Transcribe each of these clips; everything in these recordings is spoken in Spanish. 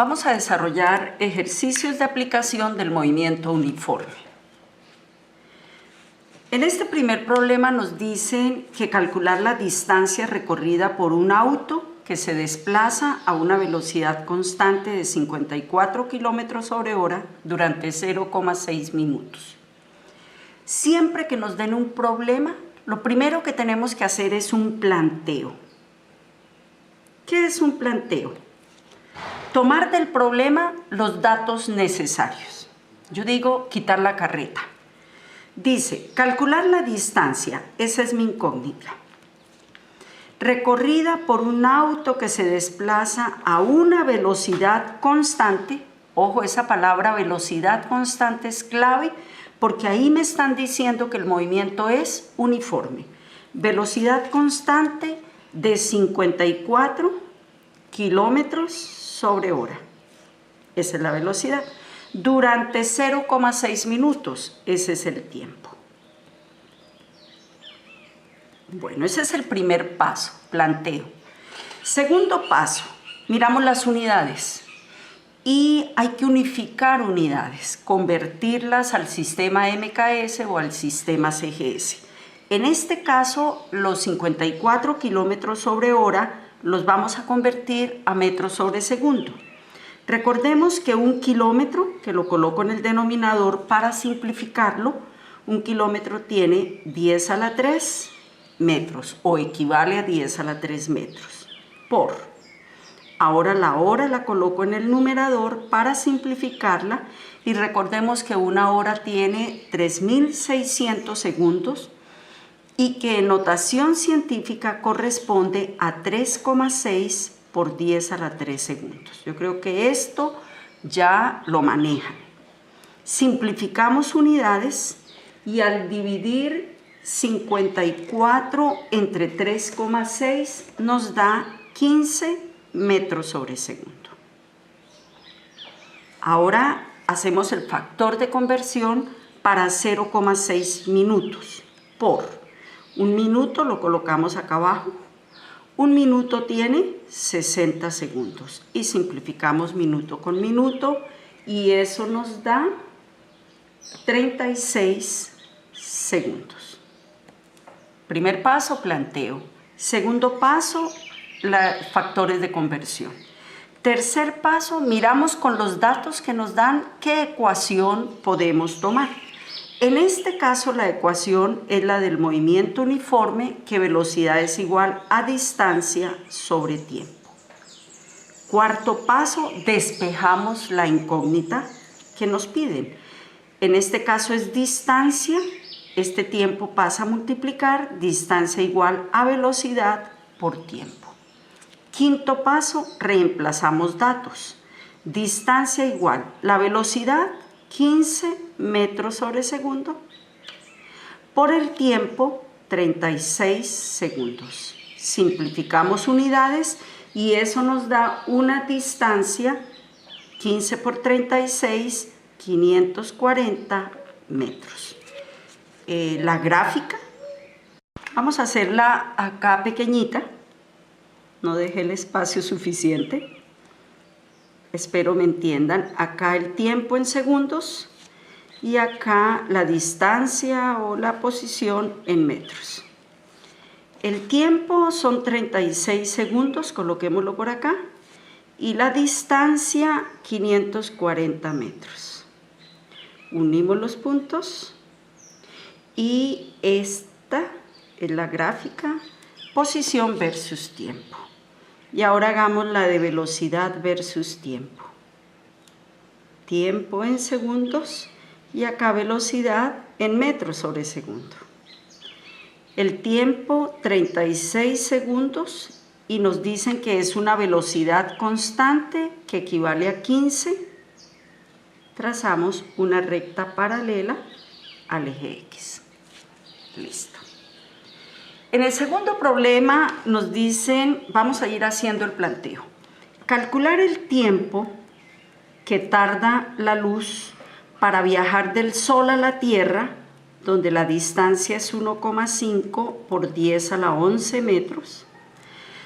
Vamos a desarrollar ejercicios de aplicación del movimiento uniforme. En este primer problema nos dicen que calcular la distancia recorrida por un auto que se desplaza a una velocidad constante de 54 km/h durante 0,6 minutos. Siempre que nos den un problema, lo primero que tenemos que hacer es un planteo. ¿Qué es un planteo? Tomar del problema los datos necesarios. Yo digo quitar la carreta. Dice, calcular la distancia, esa es mi incógnita, recorrida por un auto que se desplaza a una velocidad constante. Ojo, esa palabra velocidad constante es clave porque ahí me están diciendo que el movimiento es uniforme. Velocidad constante de 54 km/h. Esa es la velocidad. Durante 0,6 minutos, ese es el tiempo. Bueno, ese es el primer paso, planteo. Segundo paso, miramos las unidades y hay que unificar unidades, convertirlas al sistema MKS o al sistema CGS. En este caso, los 54 km/h los vamos a convertir a metros sobre segundo. Recordemos que un kilómetro, que lo coloco en el denominador para simplificarlo, un kilómetro tiene 10 a la 3 metros o equivale a 10 a la 3 metros por. Ahora la hora la coloco en el numerador para simplificarla y recordemos que una hora tiene 3.600 segundos y que en notación científica corresponde a 3,6 por 10 a la 3 segundos. Yo creo que esto ya lo manejan. Simplificamos unidades y al dividir 54 entre 3,6 nos da 15 metros sobre segundo. Ahora hacemos el factor de conversión para 0,6 minutos por. Un minuto lo colocamos acá abajo. Un minuto tiene 60 segundos y simplificamos minuto con minuto y eso nos da 36 segundos. Primer paso, planteo. Segundo paso, factores de conversión. Tercer paso, miramos con los datos que nos dan qué ecuación podemos tomar. En este caso la ecuación es la del movimiento uniforme, que velocidad es igual a distancia sobre tiempo. Cuarto paso, despejamos la incógnita que nos piden. En este caso es distancia, este tiempo pasa a multiplicar, distancia igual a velocidad por tiempo. Quinto paso, reemplazamos datos. Distancia igual, la velocidad 15 metros sobre segundo, por el tiempo 36 segundos. Simplificamos unidades y eso nos da una distancia 15 por 36, 540 metros. La gráfica, vamos a hacerla acá pequeñita, no dejé el espacio suficiente. Espero me entiendan. Acá el tiempo en segundos y acá la distancia o la posición en metros. El tiempo son 36 segundos, coloquémoslo por acá, y la distancia 540 metros. Unimos los puntos y esta es la gráfica, posición versus tiempo. Y ahora hagamos la de velocidad versus tiempo. Tiempo en segundos y acá velocidad en metros sobre segundo. El tiempo 36 segundos y nos dicen que es una velocidad constante que equivale a 15. Trazamos una recta paralela al eje X. Listo. En el segundo problema nos dicen, vamos a ir haciendo el planteo. Calcular el tiempo que tarda la luz para viajar del Sol a la Tierra, donde la distancia es 1,5 por 10 a la 11 metros,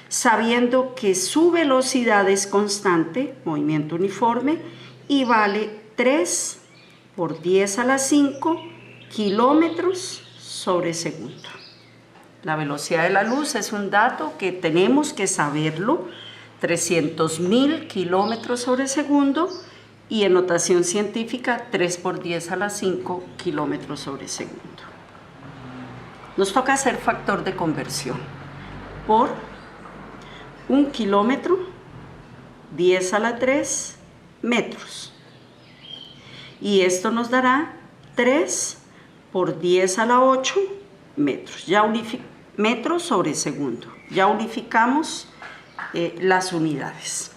sabiendo que su velocidad es constante, movimiento uniforme, y vale 3 por 10 a la 5 kilómetros sobre segundo. La velocidad de la luz es un dato que tenemos que saberlo, 300.000 kilómetros sobre segundo, y en notación científica 3 por 10 a la 5 kilómetros sobre segundo. Nos toca hacer factor de conversión por 1 kilómetro, 10 a la 3 metros. Y esto nos dará 3 por 10 a la 8 metros. Metros sobre segundo. Ya unificamos las unidades.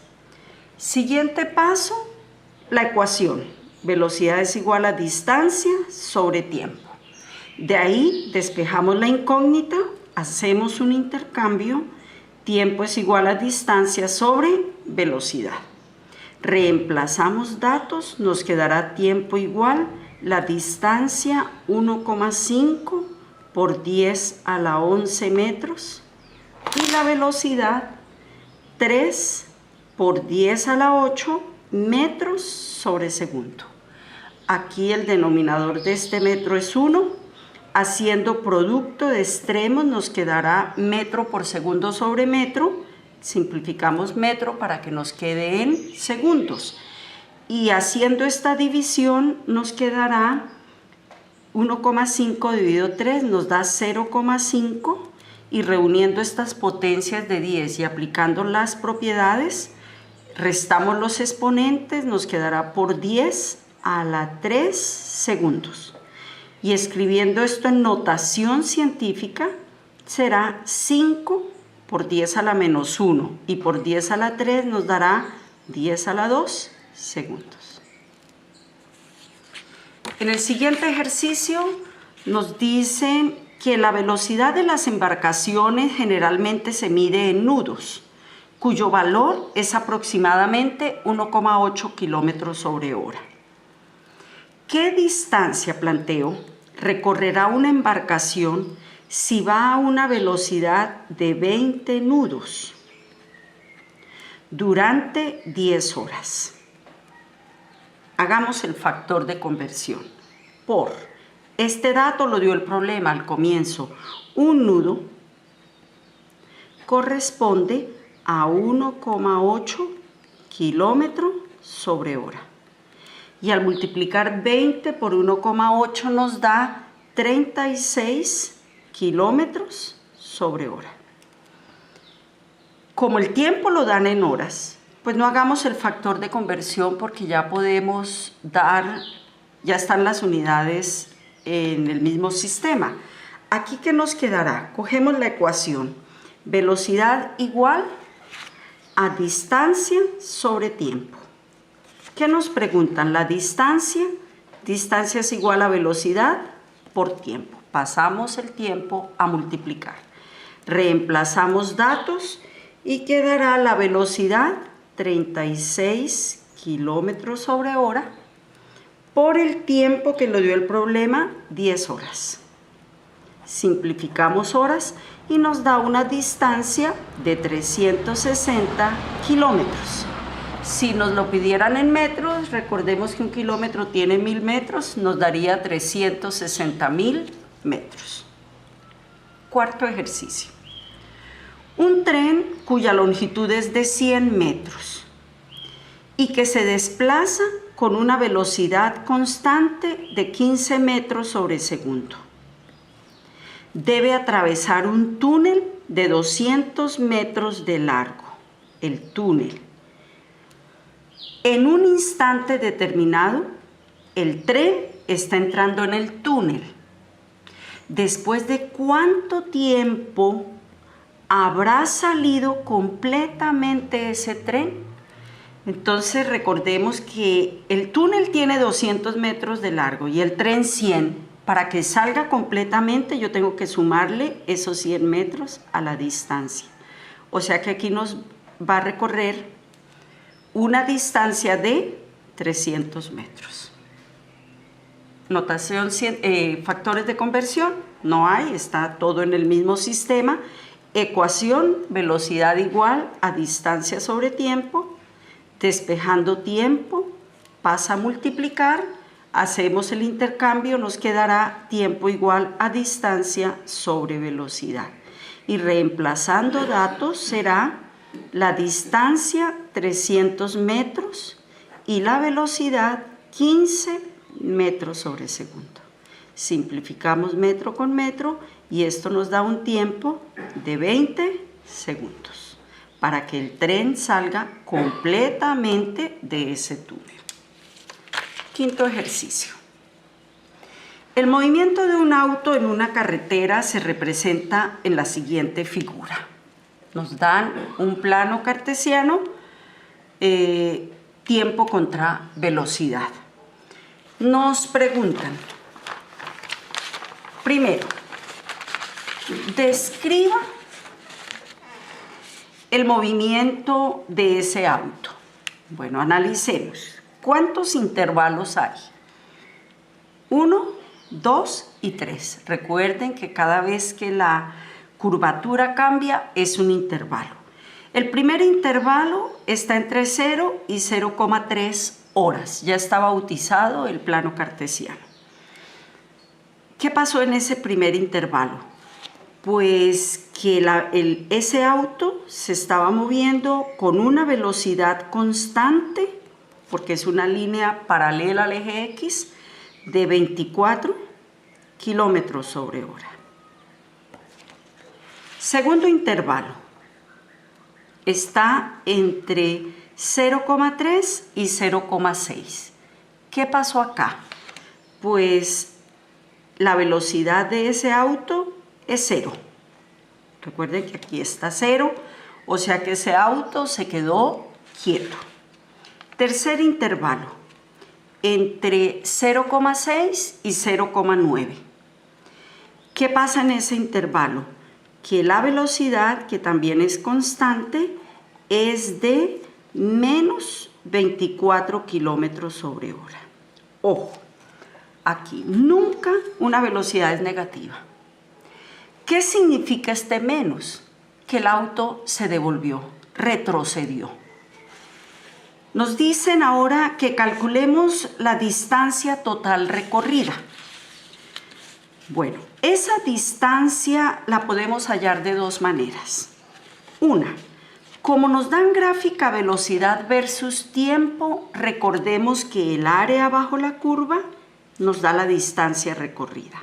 Siguiente paso, la ecuación. Velocidad es igual a distancia sobre tiempo. De ahí despejamos la incógnita, hacemos un intercambio. Tiempo es igual a distancia sobre velocidad. Reemplazamos datos, nos quedará tiempo igual la distancia 1,5 por 10 a la 11 metros y la velocidad 3 por 10 a la 8 metros sobre segundo. Aquí el denominador de este metro es 1. Haciendo producto de extremos nos quedará metro por segundo sobre metro. Simplificamos metro para que nos quede en segundos. Y haciendo esta división nos quedará 1,5 dividido 3 nos da 0,5. Y reuniendo estas potencias de 10 y aplicando las propiedades, restamos los exponentes, nos quedará por 10 a la 3 segundos. Y escribiendo esto en notación científica, será 5 por 10 a la menos 1. Y por 10 a la 3 nos dará 10 a la 2 segundos. En el siguiente ejercicio nos dicen que la velocidad de las embarcaciones generalmente se mide en nudos, cuyo valor es aproximadamente 1,8 kilómetros sobre hora. ¿Qué distancia, planteo, recorrerá una embarcación si va a una velocidad de 20 nudos durante 10 horas? Hagamos el factor de conversión. Este dato lo dio el problema al comienzo. Un nudo corresponde a 1,8 kilómetros sobre hora. Y al multiplicar 20 por 1,8 nos da 36 kilómetros sobre hora. Como el tiempo lo dan en horas, pues no hagamos el factor de conversión porque ya podemos ya están las unidades en el mismo sistema. Aquí, ¿qué nos quedará? Cogemos la ecuación. Velocidad igual a distancia sobre tiempo. ¿Qué nos preguntan? La distancia. Distancia es igual a velocidad por tiempo. Pasamos el tiempo a multiplicar. Reemplazamos datos y quedará la velocidad 36 kilómetros sobre hora por el tiempo que lo dio el problema, 10 horas. Simplificamos horas y nos da una distancia de 360 kilómetros. Si nos lo pidieran en metros, recordemos que un kilómetro tiene 1000 metros, nos daría 360.000 metros. Cuarto ejercicio. Un tren cuya longitud es de 100 metros y que se desplaza con una velocidad constante de 15 metros sobre segundo. Debe atravesar un túnel de 200 metros de largo. El túnel. En un instante determinado, el tren está entrando en el túnel. ¿Después de cuánto tiempo habrá salido completamente ese tren? Entonces recordemos que el túnel tiene 200 metros de largo y el tren 100. Para que salga completamente yo tengo que sumarle esos 100 metros a la distancia. O sea que aquí nos va a recorrer una distancia de 300 metros. Notación, factores de conversión, no hay, está todo en el mismo sistema. Ecuación, velocidad igual a distancia sobre tiempo. Despejando tiempo, pasa a multiplicar, hacemos el intercambio, nos quedará tiempo igual a distancia sobre velocidad. Y reemplazando datos será la distancia 300 metros y la velocidad 15 metros sobre segundo. Simplificamos metro con metro y esto nos da un tiempo de 20 segundos para que el tren salga completamente de ese túnel. Quinto ejercicio. El movimiento de un auto en una carretera se representa en la siguiente figura. Nos dan un plano cartesiano, tiempo contra velocidad. Nos preguntan, primero, describa el movimiento de ese auto. Bueno, analicemos. ¿Cuántos intervalos hay? 1, 2 y 3. Recuerden que cada vez que la curvatura cambia es un intervalo. El primer intervalo está entre 0 y 0,3 horas. Ya está bautizado el plano cartesiano. ¿Qué pasó en ese primer intervalo? Pues que ese auto se estaba moviendo con una velocidad constante, porque es una línea paralela al eje X, de 24 kilómetros sobre hora. Segundo intervalo está entre 0,3 y 0,6. ¿Qué pasó acá? Pues la velocidad de ese auto es 0. Recuerden que aquí está 0, o sea que ese auto se quedó quieto. Tercer intervalo, entre 0,6 y 0,9. ¿Qué pasa en ese intervalo? Que la velocidad, que también es constante, es de menos 24 kilómetros sobre hora. Ojo, aquí nunca una velocidad es negativa. ¿Qué significa este menos? Que el auto se devolvió, retrocedió. Nos dicen ahora que calculemos la distancia total recorrida. Bueno, esa distancia la podemos hallar de dos maneras. Una, como nos dan gráfica velocidad versus tiempo, recordemos que el área bajo la curva nos da la distancia recorrida.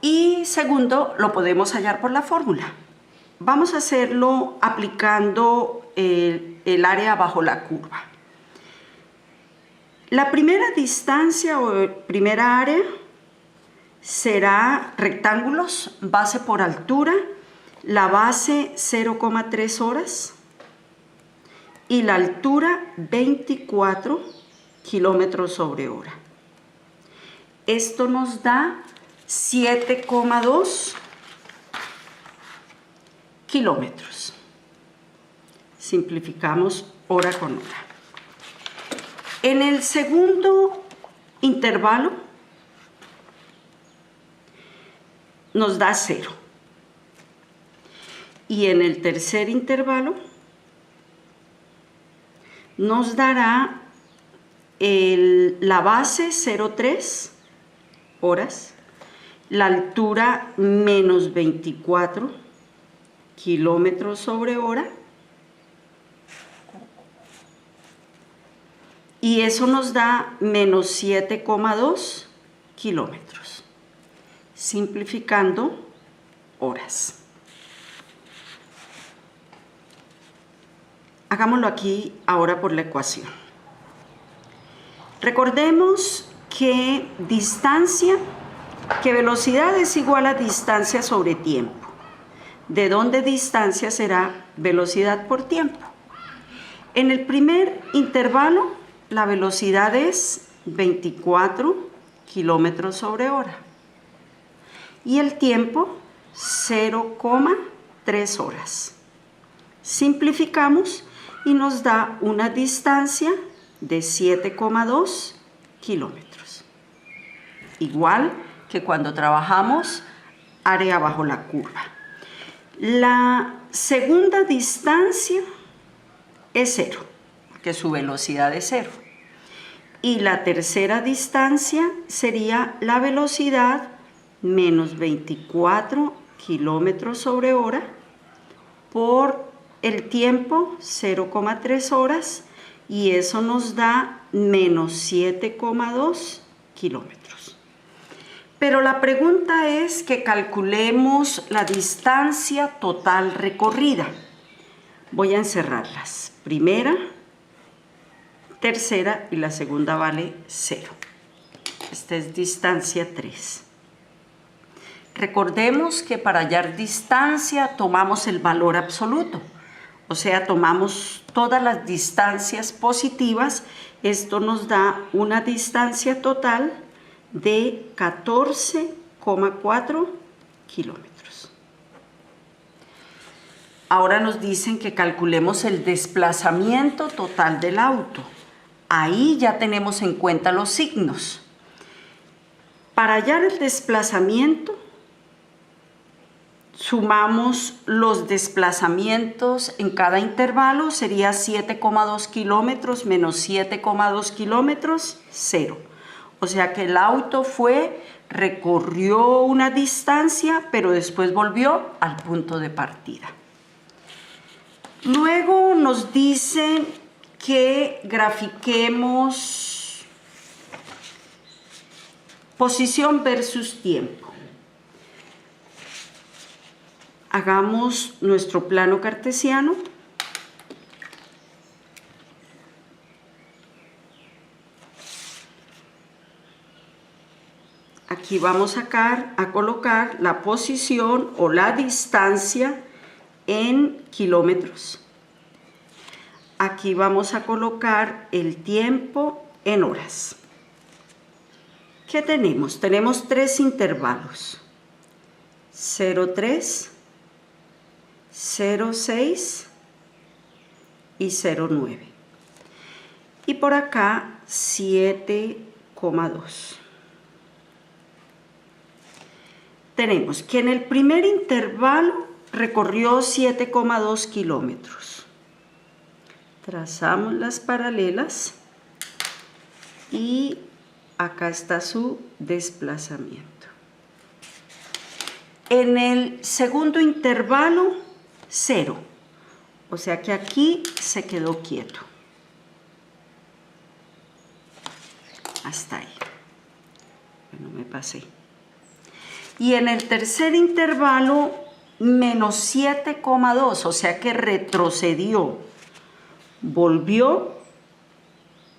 Y segundo, lo podemos hallar por la fórmula. Vamos a hacerlo aplicando el área bajo la curva. La primera distancia o primera área será rectángulos, base por altura, la base 0,3 horas y la altura 24 kilómetros sobre hora. Esto nos da 7,2 kilómetros. Simplificamos hora con hora. En el segundo intervalo nos da 0. Y en el tercer intervalo nos dará la base 0,3 horas, la altura menos 24 kilómetros sobre hora, y eso nos da menos 7,2 kilómetros. Simplificando horas. Hagámoslo aquí ahora por la ecuación. Recordemos que velocidad es igual a distancia sobre tiempo, de donde distancia será velocidad por tiempo. En el primer intervalo, la velocidad es 24 kilómetros sobre hora y el tiempo 0,3 horas. Simplificamos y nos da una distancia de 7,2 kilómetros. Igual que cuando trabajamos área bajo la curva. La segunda distancia es 0, porque su velocidad es 0. Y la tercera distancia sería la velocidad menos 24 kilómetros sobre hora por el tiempo 0,3 horas, y eso nos da menos 7,2 kilómetros. Pero la pregunta es que calculemos la distancia total recorrida. Voy a encerrarlas. Primera, tercera y la segunda vale 0. Esta es distancia 3. Recordemos que para hallar distancia tomamos el valor absoluto. O sea, tomamos todas las distancias positivas. Esto nos da una distancia total de 14,4 kilómetros. Ahora nos dicen que calculemos el desplazamiento total del auto. Ahí ya tenemos en cuenta los signos. Para hallar el desplazamiento, sumamos los desplazamientos en cada intervalo, sería 7,2 kilómetros menos 7,2 kilómetros, 0. O sea que el auto recorrió una distancia, pero después volvió al punto de partida. Luego nos dicen que grafiquemos posición versus tiempo. Hagamos nuestro plano cartesiano. Aquí vamos a colocar la posición o la distancia en kilómetros. Aquí vamos a colocar el tiempo en horas. ¿Qué tenemos? Tenemos 3 intervalos. 0,3, 0,6 y 0,9. Y por acá 7,2. Tenemos que en el primer intervalo recorrió 7,2 kilómetros. Trazamos las paralelas y acá está su desplazamiento. En el segundo intervalo, 0. O sea que aquí se quedó quieto. Hasta ahí. Bueno, me pasé. Y en el tercer intervalo, menos 7,2. O sea que retrocedió. Volvió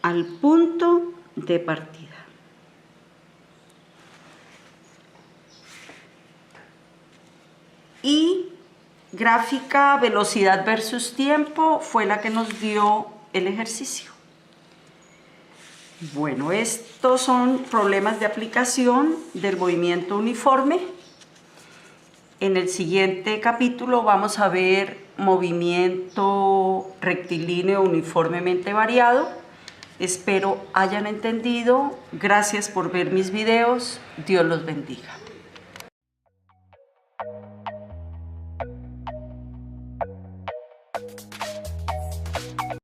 al punto de partida. Y gráfica velocidad versus tiempo fue la que nos dio el ejercicio. Bueno, estos son problemas de aplicación del movimiento uniforme. En el siguiente capítulo vamos a ver movimiento rectilíneo uniformemente variado. Espero hayan entendido. Gracias por ver mis videos. Dios los bendiga.